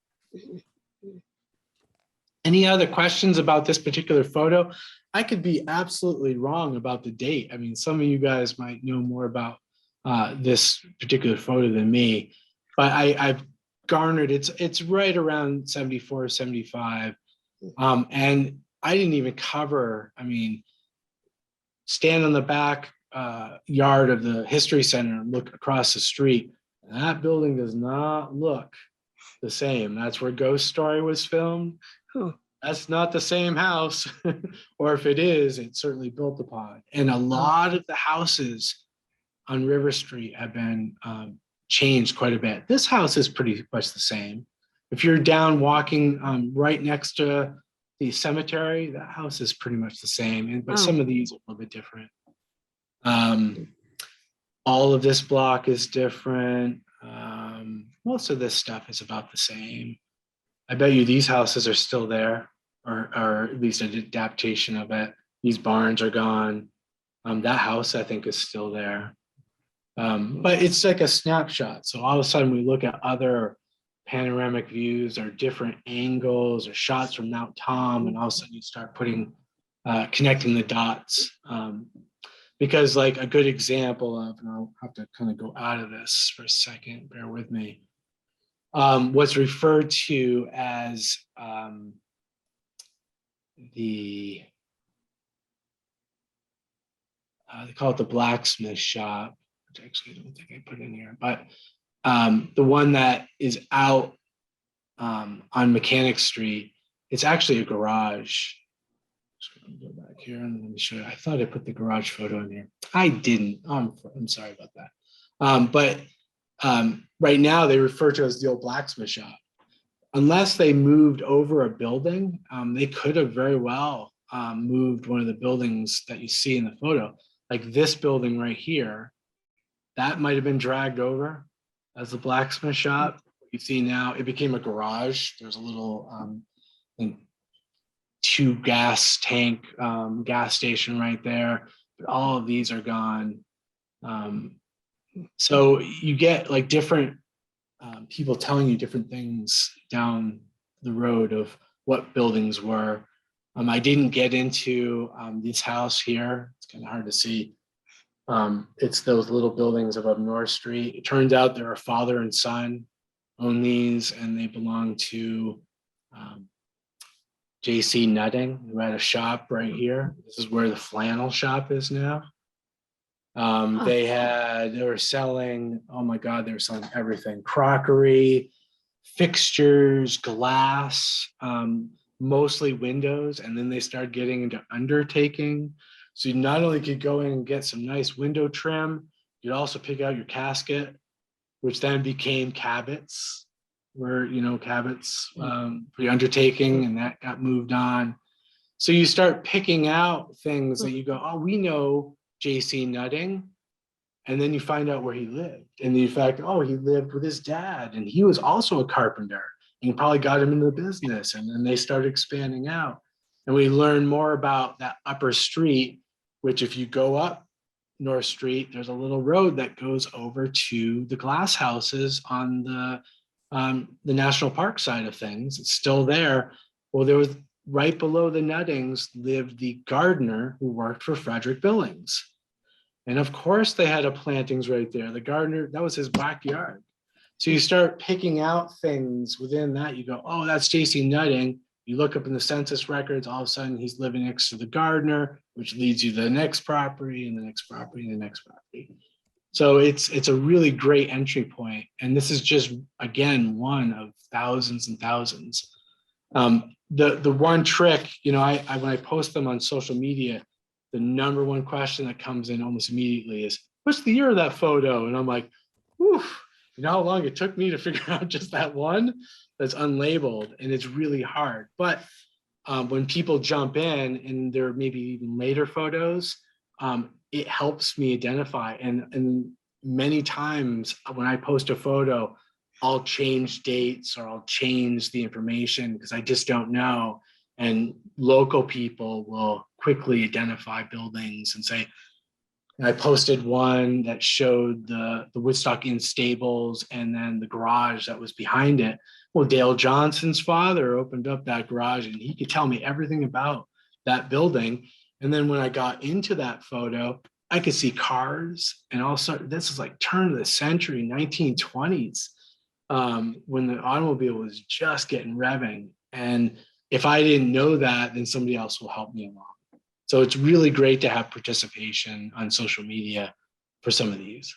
Any other questions about this particular photo? I could be absolutely wrong about the date. I mean, some of you guys might know more about this particular photo than me, but I've garnered, it's right around 74, 75. And I didn't even cover, I mean, stand on the back yard of the History Center and look across the street. That building does not look the same. That's where Ghost Story was filmed. That's not the same house, or if it is, it's certainly built upon. And a lot of the houses on River Street have been changed quite a bit. This house is pretty much the same. If you're down walking right next to the cemetery, that house is pretty much the same, but some of these are a little bit different. All of this block is different. Most of this stuff is about the same. I bet you these houses are still there, or at least an adaptation of it. These barns are gone. That house, I think, is still there. But it's like a snapshot. So all of a sudden we look at other panoramic views or different angles or shots from Mount Tom, and all of a sudden you start putting, connecting the dots. Because like a good example of, and I'll have to kind of go out of this for a second, bear with me. What's referred to as they call it the Blacksmith Shop, which actually I don't think I put in here, but the one that is out on Mechanic Street, it's actually a garage. So let me go back here and let me show you. I thought I put the garage photo in here. I didn't. I'm sorry about that. But right now they refer to it as the old Blacksmith Shop. Unless they moved over a building, they could have very well moved one of the buildings that you see in the photo. Like this building right here, that might have been dragged over as the Blacksmith Shop. You see now it became a garage. There's a little 2 gas tank gas station right there, but all of these are gone. So you get like different people telling you different things down the road of what buildings were. I didn't get into this house here. It's kind of hard to see. It's those little buildings above North Street. It turns out they're a father and son own these, and they belong to J.C. Nutting, who had a shop right here. This is where the flannel shop is now. They were selling, oh my God, they were selling everything: crockery, fixtures, glass, mostly windows. And then they started getting into undertaking. So you not only could go in and get some nice window trim, you'd also pick out your casket, which then became Cabot's, where, you know, Cabot's for the undertaking, and that got moved on. So you start picking out things that you go, oh, we know J.C. Nutting. And then you find out where he lived. And in fact, oh, he lived with his dad, and he was also a carpenter. and probably got him into the business. And then they started expanding out. And we learned more about that upper street, which if you go up North Street, there's a little road that goes over to the glass houses on the national park side of things. It's still there. Well, there was right below the Nuttings lived the gardener who worked for Frederick Billings. And of course they had a plantings right there. The gardener, that was his backyard. So you start picking out things within that. You go, oh, that's JC Nutting. You look up in the census records, all of a sudden he's living next to the gardener, which leads you to the next property and the next property and the next property. So it's a really great entry point. And this is just, again, one of thousands and thousands. The one trick, you know, I when I post them on social media, the number one question that comes in almost immediately is, what's the year of that photo? And I'm like, whew, you know how long it took me to figure out just that one that's unlabeled, and it's really hard. But when people jump in and there may be even later photos, it helps me identify. And many times when I post a photo, I'll change dates or I'll change the information because I just don't know. And local people will quickly identify buildings and say, I posted one that showed the Woodstock Inn stables and then the garage that was behind it. Well, Dale Johnson's father opened up that garage and he could tell me everything about that building. And then when I got into that photo, I could see cars and also this is like turn of the century, 1920s, when the automobile was just getting revving. And if I didn't know that, then somebody else will help me along. So it's really great to have participation on social media for some of these.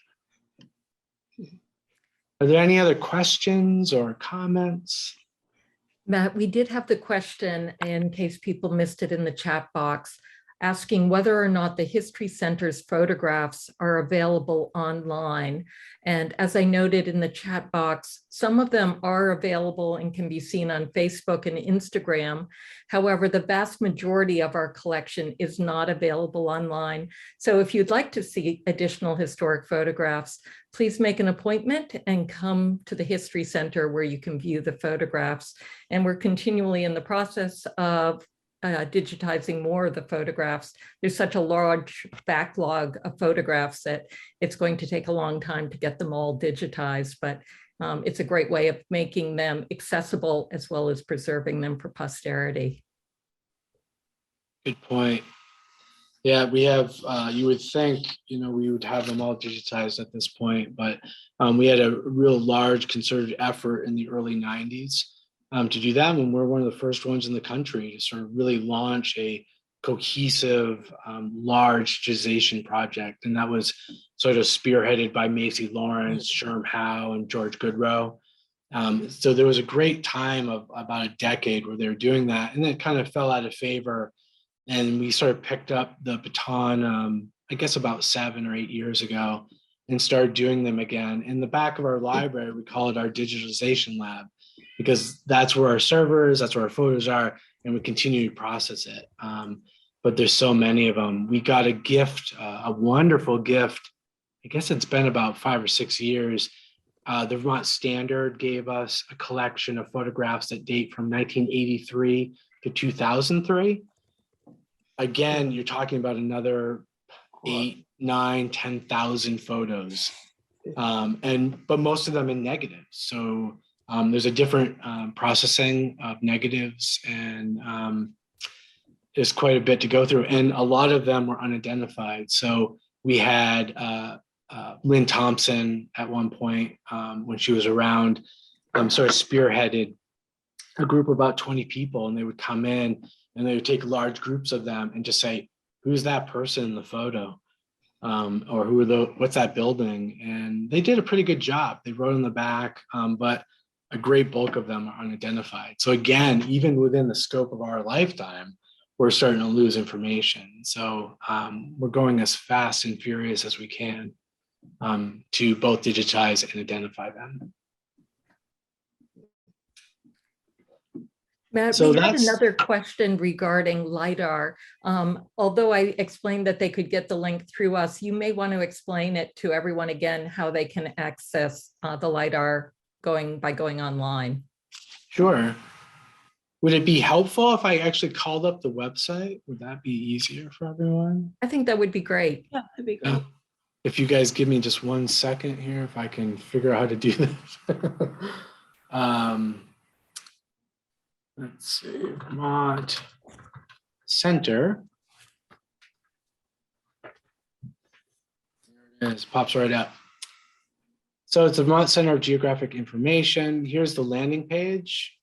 Are there any other questions or comments? Matt, we did have the question, in case people missed it in the chat box, asking whether or not the History Center's photographs are available online. And as I noted in the chat box, some of them are available and can be seen on Facebook and Instagram. However, the vast majority of our collection is not available online. So if you'd like to see additional historic photographs, please make an appointment and come to the History Center where you can view the photographs. And we're continually in the process of digitizing more of the photographs. There's such a large backlog of photographs that it's going to take a long time to get them all digitized, but it's a great way of making them accessible as well as preserving them for posterity. Good point. Yeah, we have, you would think, you know, we would have them all digitized at this point, but we had a real large concerted effort in the early 90s to do that. And we're one of the first ones in the country to sort of really launch a cohesive, large digitization project. And that was sort of spearheaded by Macy Lawrence, Sherm Howe, and George Goodrow. So there was a great time of about a decade where they were doing that, and then it kind of fell out of favor. And we sort of picked up the baton, I guess about 7 or 8 years ago, and started doing them again. In the back of our library, we call it our digitalization lab, because that's where our servers, that's where our photos are, and we continue to process it. But there's so many of them. We got a gift, a wonderful gift. I guess it's been about 5 or 6 years. The Vermont Standard gave us a collection of photographs that date from 1983 to 2003. Again, you're talking about another 8, 9, 10,000 photos, but most of them in negatives. So there's a different processing of negatives, and there's quite a bit to go through. And a lot of them were unidentified. So we had Lynn Thompson at one point, when she was around, sort of spearheaded a group of about 20 people, and they would come in and they would take large groups of them and just say, who's that person in the photo? Or what's that building? And they did a pretty good job. They wrote on the back, but a great bulk of them are unidentified. So again, even within the scope of our lifetime, we're starting to lose information. So we're going as fast and furious as we can to both digitize and identify them. Matt, So we had that's another question regarding Lidar. Although I explained that they could get the link through us, you may want to explain it to everyone again, how they can access the Lidar by going online. Sure. Would it be helpful if I actually called up the website? Would that be easier for everyone? I think that would be great. Yeah, that'd be great. If you guys give me just 1 second here, if I can figure out how to do this. Let's see, Vermont Center. There it is, pops right up. So it's the Vermont Center of Geographic Information. Here's the landing page.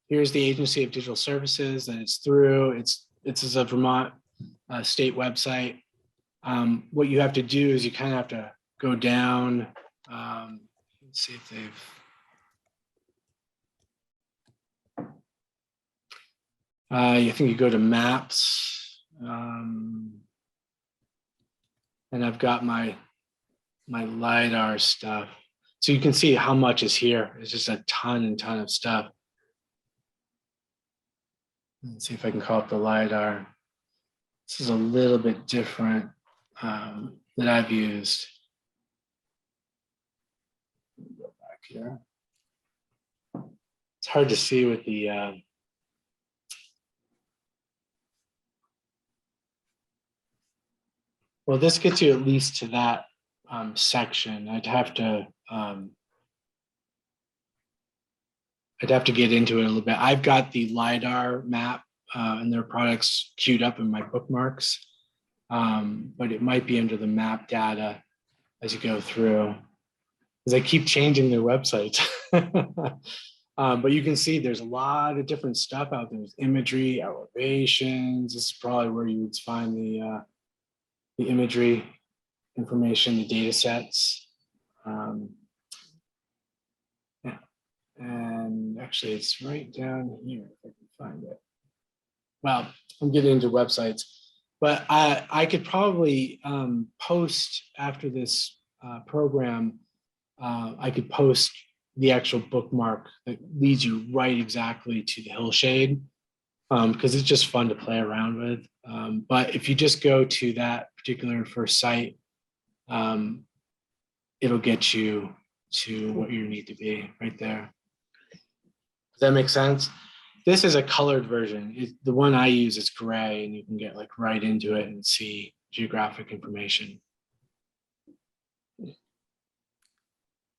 Here's the Agency of Digital Services that it's through. It's a Vermont state website. What you have to do is you kind of have to go down. Let's see if they've. I think you go to maps, and I've got my Lidar stuff. So you can see how much is here. It's just a ton and ton of stuff. Let's see if I can call up the Lidar. This is a little bit different that I've used. Go back here. It's hard to see with the well, this gets you at least to that section. I'd have to get into it a little bit. I've got the Lidar map and their products queued up in my bookmarks, but it might be under the map data as you go through, because they keep changing their websites. But you can see there's a lot of different stuff out there. There's imagery, elevations. This is probably where you would find the imagery information, the data sets. Yeah. And actually it's right down here if I can find it. Well, I'm getting into websites, but I could probably post after this program, I could post the actual bookmark that leads you right exactly to the hillshade, because it's just fun to play around with. But if you just go to that particular first site, it'll get you to what you need to be right there. Does that make sense? This is a colored version. The one I use is gray, and you can get like right into it and see geographic information.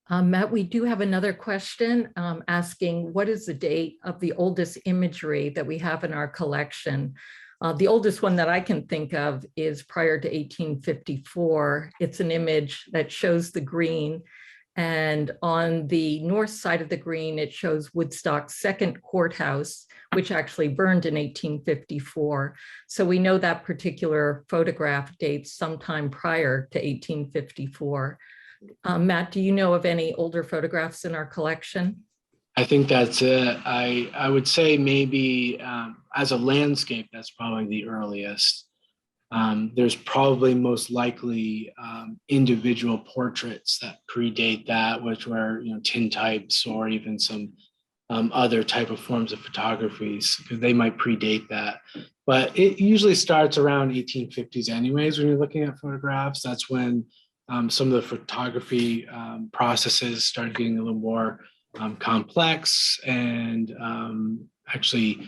Matt, we do have another question asking, what is the date of the oldest imagery that we have in our collection? The oldest one that I can think of is prior to 1854. It's an image that shows the green, and on the north side of the green, it shows Woodstock's second courthouse, which actually burned in 1854. So we know that particular photograph dates sometime prior to 1854. Matt, do you know of any older photographs in our collection? I think that's it. I would say maybe as a landscape, that's probably the earliest. There's probably most likely individual portraits that predate that, which were tintypes or even some other type of forms of photographies, because they might predate that. But it usually starts around 1850s anyways when you're looking at photographs. That's when some of the photography processes started getting a little more complex, and actually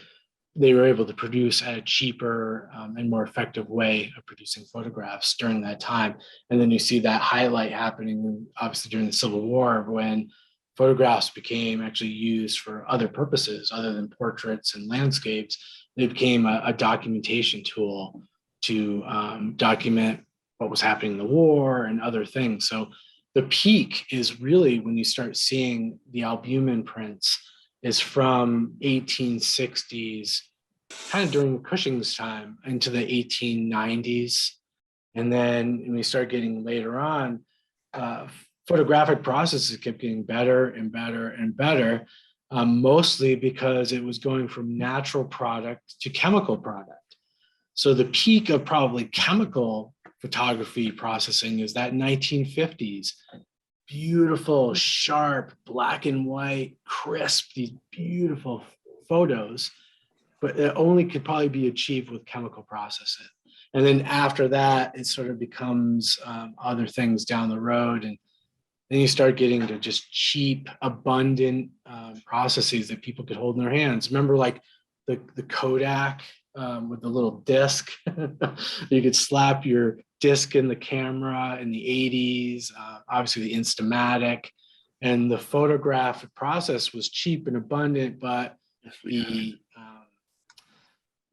they were able to produce at a cheaper and more effective way of producing photographs during that time. And then you see that highlight happening obviously during the Civil War, when photographs became actually used for other purposes other than portraits and landscapes. They became a documentation tool to document what was happening in the war and other things. So the peak is really when you start seeing the albumin prints is from 1860s, kind of during Cushing's time, into the 1890s. And then when we start getting later on, photographic processes kept getting better and better and better, mostly because it was going from natural product to chemical product. So the peak of probably chemical photography processing is that 1950s. Beautiful, sharp, black and white, crisp, these beautiful photos, but it only could probably be achieved with chemical processing. And then after that, it sort of becomes other things down the road. And Then you start getting to just cheap, abundant processes that people could hold in their hands. Remember, like the Kodak with the little disc. You could slap your disc in the camera in the 80s, obviously the Instamatic, and the photograph process was cheap and abundant, but the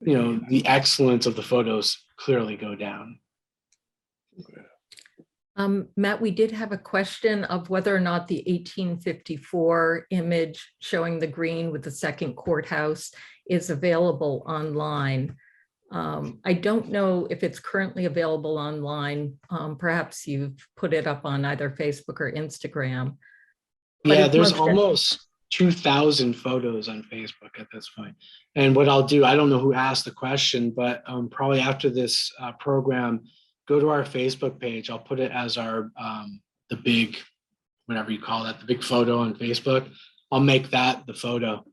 the excellence of the photos clearly go down. Matt, we did have a question of whether or not the 1854 image showing the green with the second courthouse is available online. I don't know if it's currently available online. Perhaps you've put it up on either Facebook or Instagram. Yeah, there's almost 2,000 photos on Facebook at this point. And what I'll do, I don't know who asked the question, but probably after this program, go to our Facebook page. I'll put it as our, the big, whatever you call that, the big photo on Facebook. I'll make that the photo.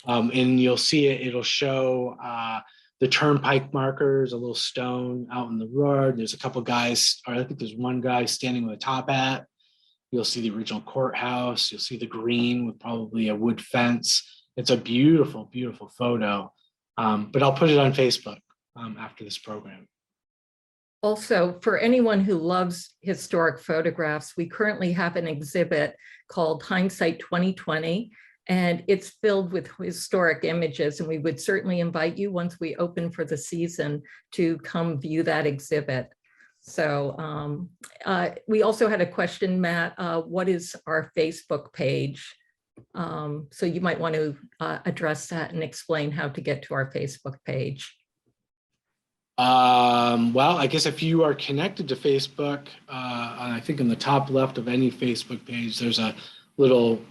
And you'll see it, it'll show the turnpike markers, a little stone out in the road. There's a couple guys, or I think there's one guy standing with a top hat. You'll see the original courthouse. You'll see the green with probably a wood fence. It's a beautiful, beautiful photo. But I'll put it on Facebook after this program. Also, for anyone who loves historic photographs, we currently have an exhibit called Hindsight 2020, and it's filled with historic images. And we would certainly invite you, once we open for the season, to come view that exhibit. So we also had a question, Matt, what is our Facebook page? So you might want to address that and explain how to get to our Facebook page. Well, I guess if you are connected to Facebook, I think in the top left of any Facebook page, there's a little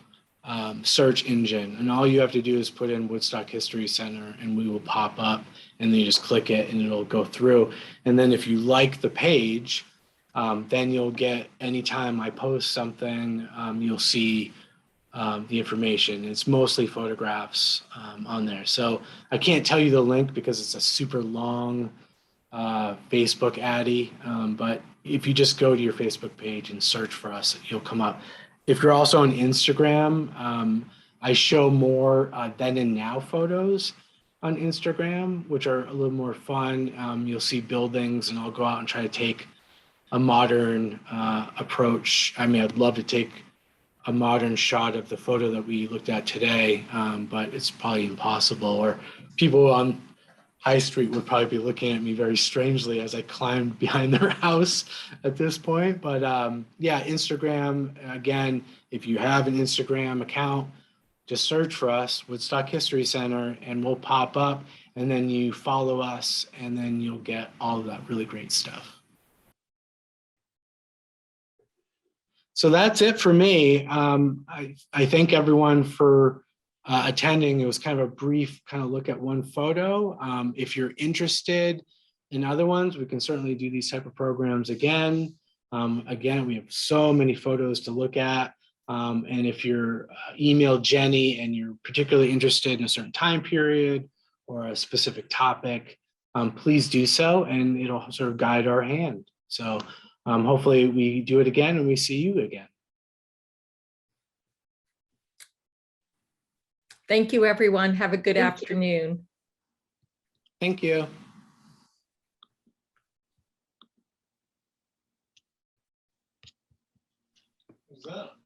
search engine, and all you have to do is put in Woodstock History Center and we will pop up, and then you just click it and it'll go through. And then if you like the page, then you'll get, anytime I post something, you'll see the information. It's mostly photographs on there. So I can't tell you the link because it's a super long Facebook addy, but if you just go to your Facebook page and search for us, you'll come up. If you're also on Instagram, I show more then and now photos on Instagram, which are a little more fun. You'll see buildings, and I'll go out and try to take a modern approach. I mean, I'd love to take a modern shot of the photo that we looked at today, but it's probably impossible, or people on High Street would probably be looking at me very strangely as I climbed behind their house at this point. But yeah, Instagram, again, if you have an Instagram account, just search for us, Woodstock History Center, and we'll pop up, and then you follow us, and then you'll get all of that really great stuff. So that's it for me. I thank everyone for attending. It was kind of a brief kind of look at one photo. If you're interested in other ones, we can certainly do these type of programs again. Again, we have so many photos to look at. And if you're email Jenny and you're particularly interested in a certain time period or a specific topic, please do so, and it'll sort of guide our hand. So hopefully we do it again and we see you again. Thank you, everyone. Have a good afternoon. Thank you. What's up?